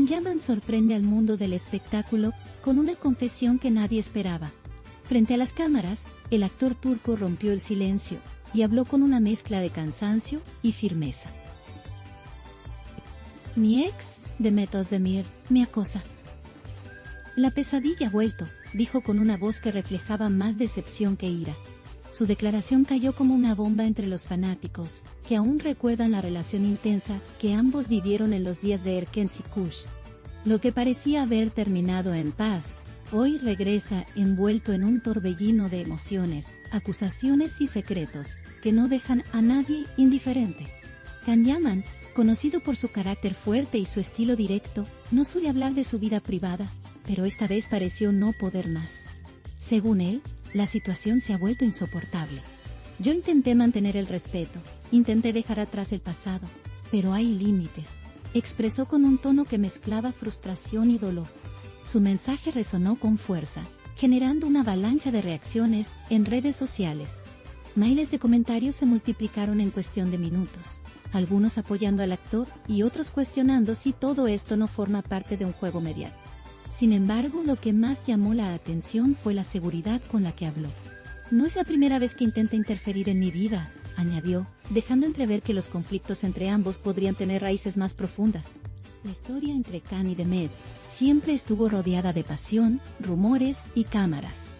Can Yaman sorprende al mundo del espectáculo con una confesión que nadie esperaba. Frente a las cámaras, el actor turco rompió el silencio y habló con una mezcla de cansancio y firmeza. Mi ex, Demet Özdemir, me acosa. La pesadilla ha vuelto, dijo con una voz que reflejaba más decepción que ira. Su declaración cayó como una bomba entre los fanáticos, que aún recuerdan la relación intensa que ambos vivieron en los días de Erken Kuş. Lo que parecía haber terminado en paz, hoy regresa envuelto en un torbellino de emociones, acusaciones y secretos, que no dejan a nadie indiferente. Can Yaman, conocido por su carácter fuerte y su estilo directo, no suele hablar de su vida privada, pero esta vez pareció no poder más. Según él, la situación se ha vuelto insoportable. Yo intenté mantener el respeto, intenté dejar atrás el pasado, pero hay límites, expresó con un tono que mezclaba frustración y dolor. Su mensaje resonó con fuerza, generando una avalancha de reacciones en redes sociales. Miles de comentarios se multiplicaron en cuestión de minutos, algunos apoyando al actor y otros cuestionando si todo esto no forma parte de un juego mediático. Sin embargo, lo que más llamó la atención fue la seguridad con la que habló. No es la primera vez que intenta interferir en mi vida, añadió, dejando entrever que los conflictos entre ambos podrían tener raíces más profundas. La historia entre Can y Demet siempre estuvo rodeada de pasión, rumores y cámaras.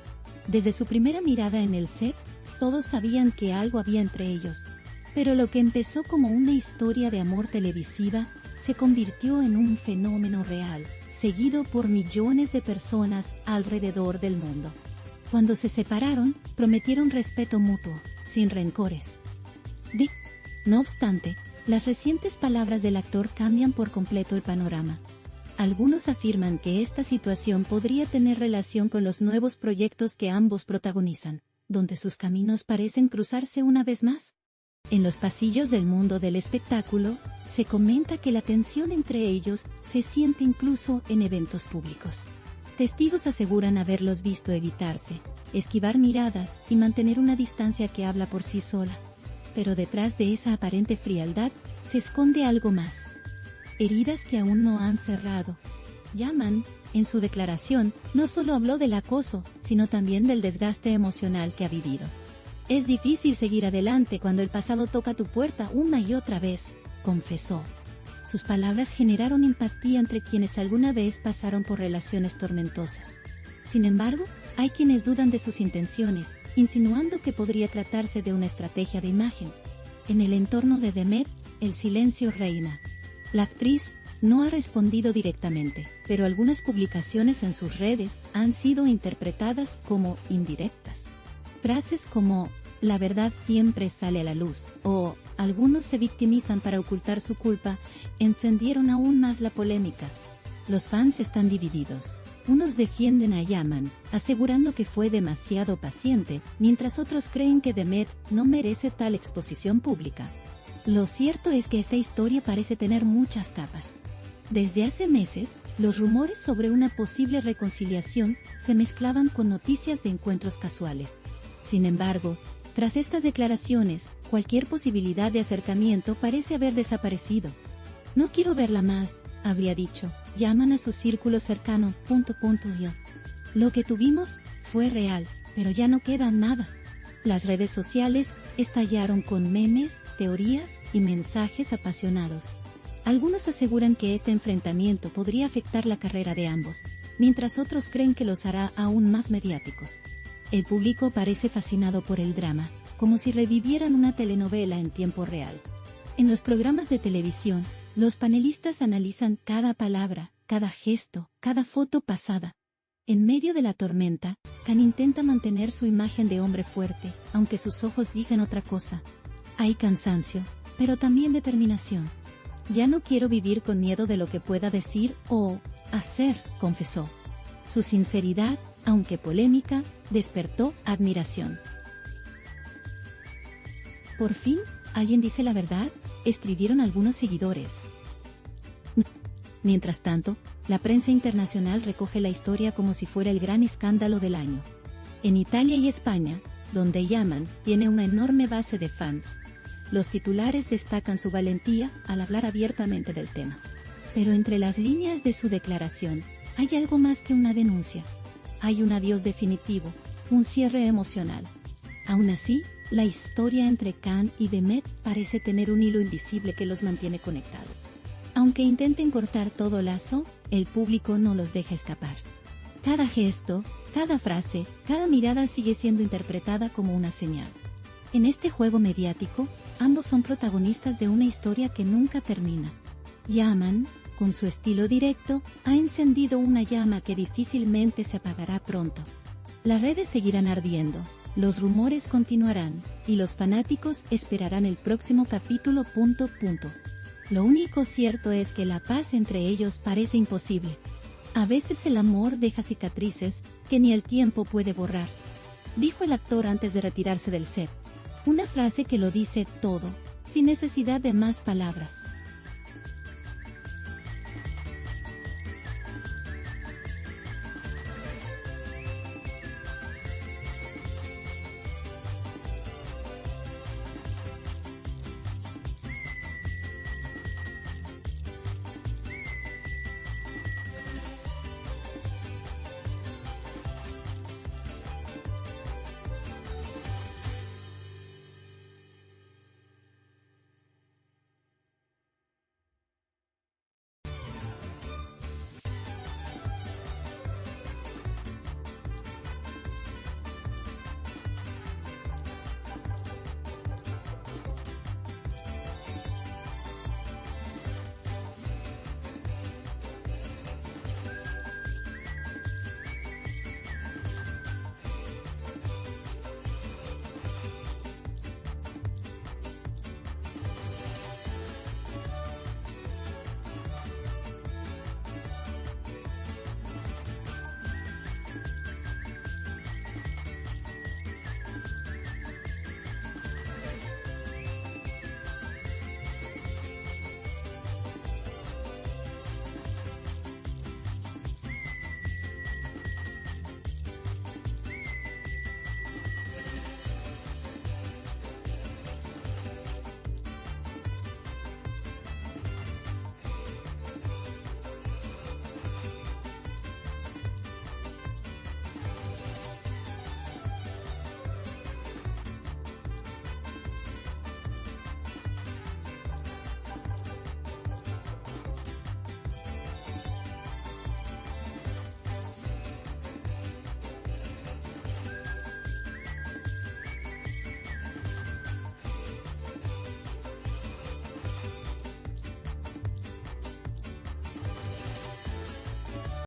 Desde su primera mirada en el set, todos sabían que algo había entre ellos. Pero lo que empezó como una historia de amor televisiva, se convirtió en un fenómeno real, seguido por millones de personas alrededor del mundo. Cuando se separaron, prometieron respeto mutuo, sin rencores. No obstante, las recientes palabras del actor cambian por completo el panorama. Algunos afirman que esta situación podría tener relación con los nuevos proyectos que ambos protagonizan, donde sus caminos parecen cruzarse una vez más. En los pasillos del mundo del espectáculo, se comenta que la tensión entre ellos se siente incluso en eventos públicos. Testigos aseguran haberlos visto evitarse, esquivar miradas y mantener una distancia que habla por sí sola. Pero detrás de esa aparente frialdad, se esconde algo más. Heridas que aún no han cerrado. Yaman, en su declaración, no solo habló del acoso, sino también del desgaste emocional que ha vivido. Es difícil seguir adelante cuando el pasado toca tu puerta una y otra vez, confesó. Sus palabras generaron empatía entre quienes alguna vez pasaron por relaciones tormentosas. Sin embargo, hay quienes dudan de sus intenciones, insinuando que podría tratarse de una estrategia de imagen. En el entorno de Demet, el silencio reina. La actriz no ha respondido directamente, pero algunas publicaciones en sus redes han sido interpretadas como indirectas. Frases como, la verdad siempre sale a la luz, o, algunos se victimizan para ocultar su culpa, encendieron aún más la polémica. Los fans están divididos. Unos defienden a Yaman, asegurando que fue demasiado paciente, mientras otros creen que Demet no merece tal exposición pública. Lo cierto es que esta historia parece tener muchas capas. Desde hace meses, los rumores sobre una posible reconciliación se mezclaban con noticias de encuentros casuales. Sin embargo, tras estas declaraciones, cualquier posibilidad de acercamiento parece haber desaparecido. No quiero verla más, habría dicho. Llaman a su círculo cercano. Lo que tuvimos fue real, pero ya no queda nada. Las redes sociales estallaron con memes, teorías y mensajes apasionados. Algunos aseguran que este enfrentamiento podría afectar la carrera de ambos, mientras otros creen que los hará aún más mediáticos. El público parece fascinado por el drama, como si revivieran una telenovela en tiempo real. En los programas de televisión, los panelistas analizan cada palabra, cada gesto, cada foto pasada. En medio de la tormenta, Can intenta mantener su imagen de hombre fuerte, aunque sus ojos dicen otra cosa. Hay cansancio, pero también determinación. Ya no quiero vivir con miedo de lo que pueda decir o hacer, confesó. Su sinceridad, aunque polémica, despertó admiración. Por fin, ¿alguien dice la verdad?, escribieron algunos seguidores. Mientras tanto, la prensa internacional recoge la historia como si fuera el gran escándalo del año. En Italia y España, donde Yaman tiene una enorme base de fans, los titulares destacan su valentía al hablar abiertamente del tema. Pero entre las líneas de su declaración, hay algo más que una denuncia. Hay un adiós definitivo, un cierre emocional. Aún así, la historia entre Khan y Demet parece tener un hilo invisible que los mantiene conectados. Aunque intenten cortar todo lazo, el público no los deja escapar. Cada gesto, cada frase, cada mirada sigue siendo interpretada como una señal. En este juego mediático, ambos son protagonistas de una historia que nunca termina. Yaman, con su estilo directo, ha encendido una llama que difícilmente se apagará pronto. Las redes seguirán ardiendo, los rumores continuarán, y los fanáticos esperarán el próximo capítulo. Lo único cierto es que la paz entre ellos parece imposible. A veces el amor deja cicatrices que ni el tiempo puede borrar, dijo el actor antes de retirarse del set. Una frase que lo dice todo, sin necesidad de más palabras.